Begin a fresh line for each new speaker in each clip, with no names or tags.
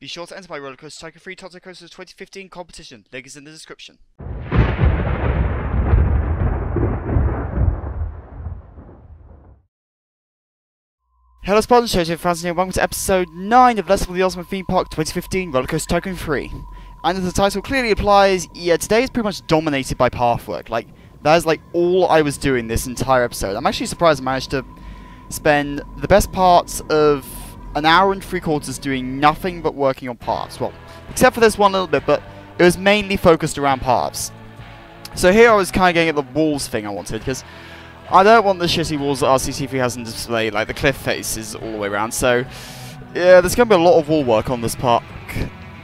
Be sure to enter my Rollercoaster Tycoon 3 Toto Coaster 2015 competition. Link is in the description. Hello Spartans, Jojo fans here, welcome to episode 9 of Let's Play the Ultimate Theme Park 2015 Rollercoaster Tycoon 3. And as the title clearly applies, yeah, today is pretty much dominated by Pathwork. Like, that is like all I was doing this entire episode. I'm actually surprised I managed to spend the best parts of an hour and 3/4 doing nothing but working on paths. Well, except for this one little bit, but it was mainly focused around paths. So here I was kind of getting at the walls thing I wanted, because I don't want the shitty walls that RCT3 has in display, like the cliff faces all the way around. So yeah, there's going to be a lot of wall work on this park,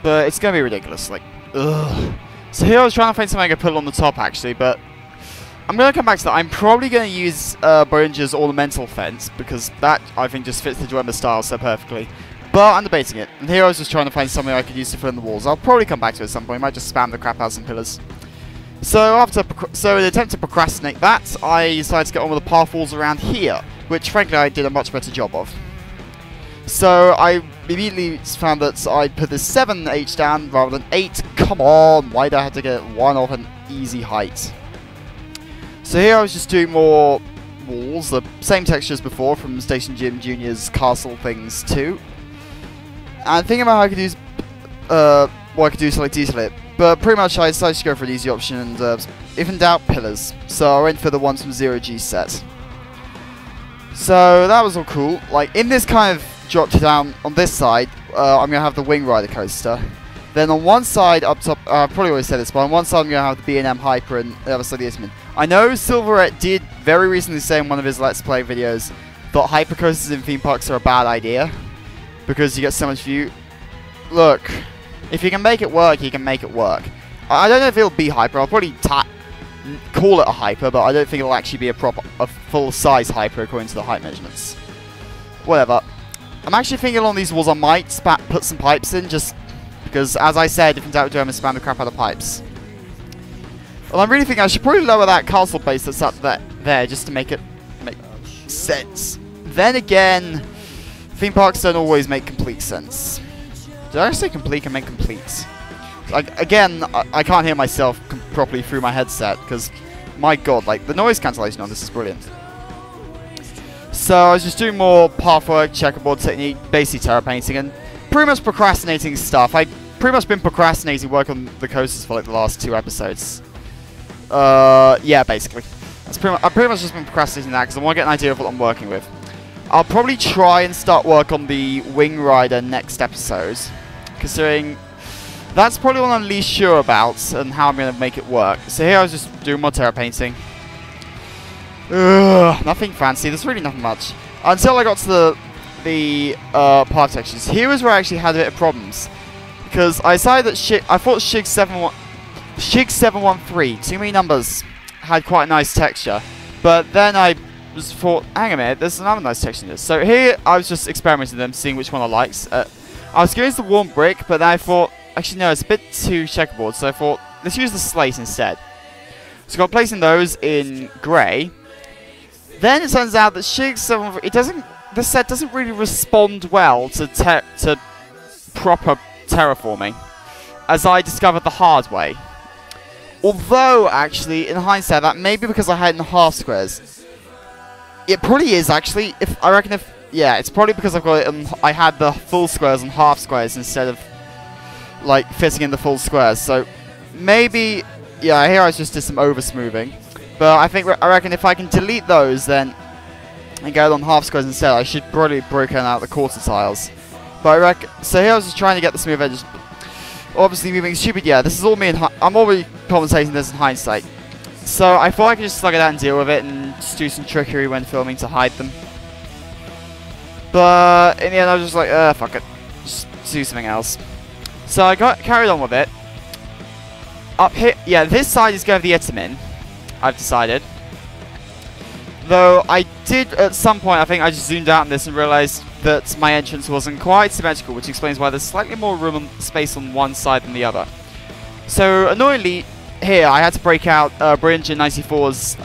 but it's going to be ridiculous. Like, ugh. So here I was trying to find something I could put on the top actually, but I'm going to come back to that. I'm probably going to use Bollinger's ornamental fence, because that, I think, just fits the Dwemer style so perfectly. But I'm debating it. And here I was just trying to find something I could use to fill in the walls. I'll probably come back to it at some point. I might just spam the crap out of some pillars. So in an attempt to procrastinate that, I decided to get on with the path walls around here, which, frankly, I did a much better job of. So I immediately found that I'd put this 7H down rather than 8. Come on! Why did I have to get one off an easy height? So here I was just doing more walls, the same texture as before from Station Jim Jr.'s castle things too. And thinking about how I could use, what I could do to like detail it. But pretty much I decided to go for an easy option and, if in doubt, pillars. So I went for the ones from 0G set. So that was all cool. Like, in this kind of dropped down on this side, I'm going to have the Wing Rider coaster. Then on one side, up top, I probably always said this, but on one side I'm going to have the B&M Hyper and the other side the Isman. I know Silverette did very recently say in one of his Let's Play videos that hypercoasters in theme parks are a bad idea, because you get so much view. Look, if you can make it work, you can make it work. I don't know if it'll be hyper. I'll probably call it a hyper, but I don't think it'll actually be a full-size hyper according to the height measurements. Whatever. I'm actually thinking along these walls I might put some pipes in, just because, as I said, if in doubt, do spam the crap out of pipes. Well, I'm really thinking I should probably lower that castle base that's up there just to make it make sense. Then again, theme parks don't always make complete sense. Did I say complete and meant complete? Like, again, I can't hear myself properly through my headset, because, my god, like, the noise cancellation on this is brilliant. So I was just doing more pathwork, checkerboard technique, basically terra painting, and pretty much procrastinating stuff. I've pretty much been procrastinating work on the coasters for like the last 2 episodes. Yeah, basically. I've pretty much just been procrastinating that because I want to get an idea of what I'm working with. I'll probably try and start work on the Wing Rider next episode, considering that's probably what I'm least sure about and how I'm going to make it work. So here I was just doing more terra painting. Nothing fancy. There's really nothing much. Until I got to the path textures. Here is where I actually had a bit of problems, because I decided that I thought Shig 713, too many numbers, had quite a nice texture, but then I just thought, hang a minute, there's another nice texture in this. So here I was just experimenting with them, seeing which one I liked. I was going to the warm brick, but then I thought, actually no, it's a bit too checkerboard, so I thought, let's use the slate instead. So I got placing those in grey. Then it turns out that Shig 713, this set doesn't really respond well to proper terraforming, as I discovered the hard way. Although, actually, in hindsight, that may be because I had it in half squares. It probably is, actually. Yeah, it's probably because I've got it. I had the full squares and half squares instead of like fitting in the full squares. So maybe, yeah, here I just did some over smoothing. But I reckon if I can delete those, then and go on half squares instead, I should probably broken out the quarter tiles. But I reckon, so here I was just trying to get the smooth edges. Obviously moving stupid, yeah, this is all me I'm already commentating this in hindsight. So I thought I could just slug it out and deal with it and just do some trickery when filming to hide them. But in the end I was just like, fuck it. Just do something else. So I carried on with it. Up here, yeah, this side is going to the Itamin, I've decided. Though I did, at some point, I think I just zoomed out on this and realized that my entrance wasn't quite symmetrical, which explains why there's slightly more room and space on one side than the other. So, annoyingly, here I had to break out Bridge and 94's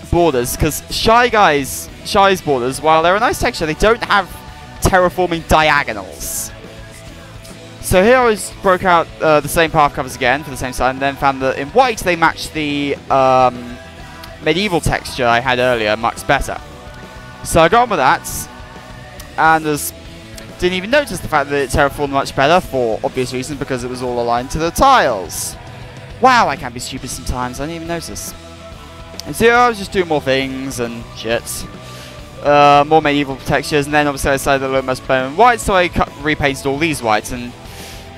borders, because Shy's borders, while they're a nice texture, they don't have terraforming diagonals. So here I was broke out the same path covers again for the same side, and then found that in white they matched the medieval texture I had earlier much better. So I got on with that, and didn't even notice the fact that it terraformed much better for obvious reasons, because it was all aligned to the tiles. Wow, I can be stupid sometimes, I didn't even notice. And so I was just doing more things and shit. More medieval textures, and then obviously I decided to look much better in white, so I repainted all these whites, and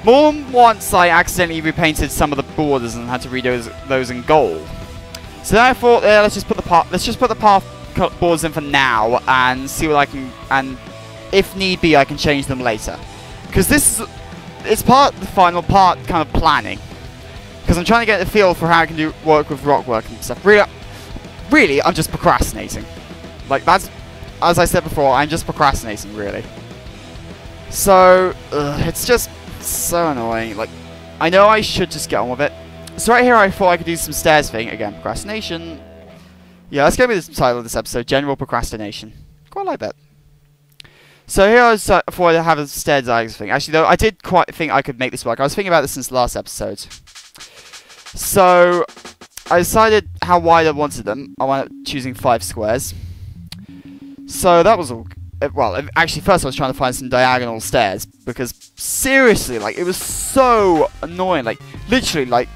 more than once I accidentally repainted some of the borders and had to redo those in gold. So then I thought, let's just put the path borders in for now and see what I can, and if need be I can change them later. Because it's the final part kind of planning. Because I'm trying to get a feel for how I can work with rock work and stuff. Really, I'm just procrastinating. Like, that's, as I said before, I'm just procrastinating, really. So, it's just so annoying. Like, I know I should just get on with it. So right here I thought I could do some stairs thing. Again, procrastination. Yeah, that's going to be the title of this episode, General Procrastination. Quite like that. So here I was thought I'd have a stairs thing. Actually, though, I did quite think I could make this work. I was thinking about this since the last episode. So, I decided how wide I wanted them. I wound up choosing 5 squares. So that was all. Well, actually, first I was trying to find some diagonal stairs, because seriously, like, it was so annoying. Like, literally, like,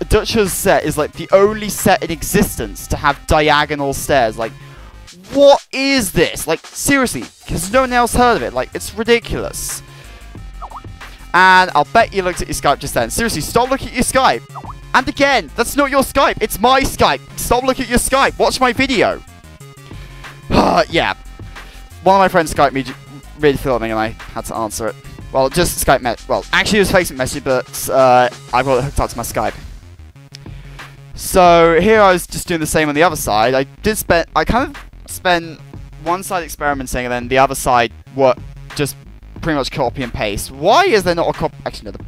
Dutch's set is like the only set in existence to have diagonal stairs. Like, what is this? Like, seriously, because no one else heard of it. Like, it's ridiculous. And I'll bet you looked at your Skype just then. Seriously, stop looking at your Skype. And again, that's not your Skype. It's my Skype. Stop looking at your Skype. Watch my video. Yeah. One of my friends Skyped me mid-filming and I had to answer it. Well, just Skype well, actually it was Facebook message, but I've got it hooked up to my Skype. So here I was just doing the same on the other side. I kind of spent one side experimenting and then the other side just pretty much copy and paste. Why is there not a copy? Actually, no.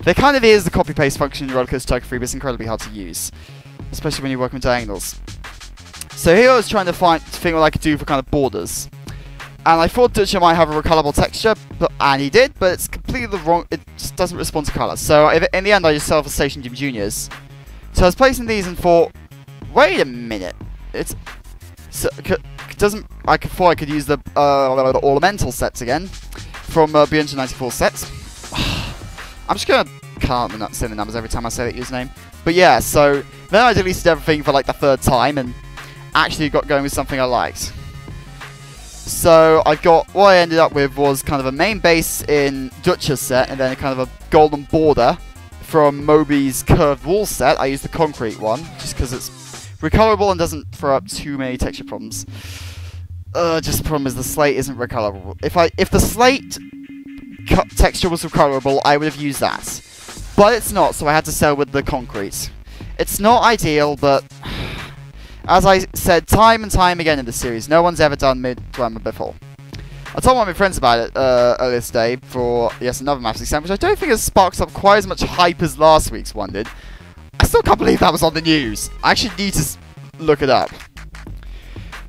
There kind of is the copy paste function in Rollercoaster Tycoon 3, but it's incredibly hard to use, especially when you're working with diagonals. So here I was trying to think what I could do for kind of borders. And I thought Dutcher might have a recolorable texture, and he did, but it's completely the wrong. It just doesn't respond to color. So in the end, I just settled for Station Gym Juniors. So I was placing these and thought, wait a minute, it doesn't. I thought I could use the ornamental sets again from Beyond 94 sets. I'm just gonna can't say the numbers every time I say that username. But yeah, so then I deleted everything for like the 3rd time and actually got going with something I liked. So what I ended up with was kind of a main base in Dutcher's set, and then a kind of a golden border from Moby's curved wall set. I used the concrete one, just because it's recolorable and doesn't throw up too many texture problems. Just the problem is the slate isn't recolorable. If the slate texture was recolorable, I would have used that. But it's not, so I had to settle with the concrete. It's not ideal, but as I said time and time again in this series, no one's ever done mid-glamour before. I told one of my friends about it earlier today for, yes, another maths exam, which I don't think has sparked up quite as much hype as last week's one did. I still can't believe that was on the news. I actually need to look it up.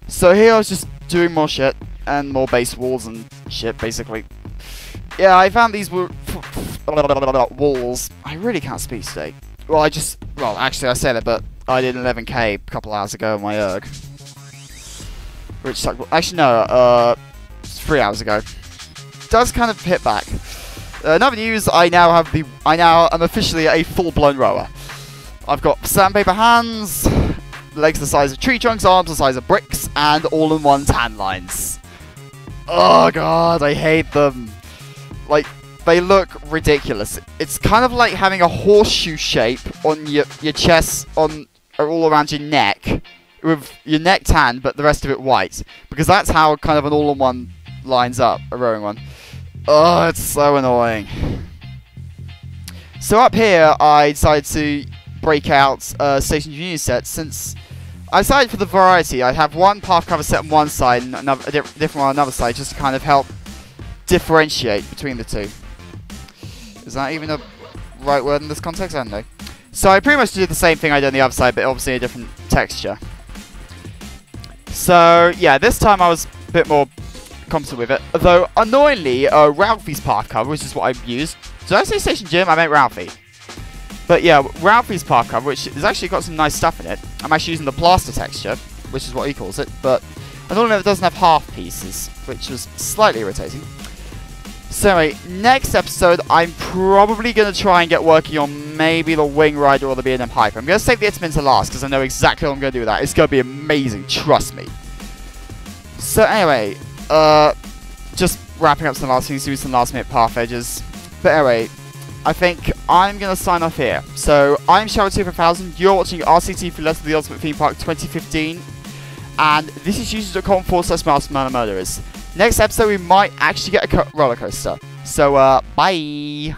So here I was just doing more shit, and more base walls and shit, basically. Yeah, I found these walls. I really can't speak today. Well, actually I said it, but I did 11k a couple hours ago on my erg. Which sucked. Actually, no, 3 hours ago. Does kind of hit back. In other news, I now am officially a full-blown rower. I've got sandpaper hands, legs the size of tree trunks, arms the size of bricks, and all-in-one tan lines. Oh god, I hate them. Like, they look ridiculous. It's kind of like having a horseshoe shape on your chest, all around your neck, with your neck tan, but the rest of it white. Because that's how kind of an all-in-one lines up, a rowing one. Oh, it's so annoying. So up here, I decided to break out Station Junior set, since I decided for the variety, I'd have one path cover set on one side and a different one on another side, just to kind of help differentiate between the two. Is that even a right word in this context? I don't know. So I pretty much did the same thing I did on the other side, but obviously a different texture. So yeah, this time I was a bit more competent with it. Though, annoyingly, Ralphie's path cover, which is what I've used. Did I say Station Gym? I meant Ralphie. But yeah, Ralphie's path cover, which has actually got some nice stuff in it. I'm actually using the plaster texture, which is what he calls it. But annoyingly, it doesn't have half pieces, which was slightly irritating. So anyway, next episode, I'm probably going to try and get working on maybe the Wing Rider or the B&M Hyper. I'm going to save the Itman to last, because I know exactly what I'm going to do with that. It's going to be amazing, trust me. So anyway, just wrapping up some last things, doing some last minute path edges. But anyway, I think I'm going to sign off here. So, I'm Shadow2000, you're watching RCT3 Let's Play the Ultimate Theme Park 2015. And this is youtube.com/MasterMurderers. Next episode, we might actually get a roller coaster. So, bye!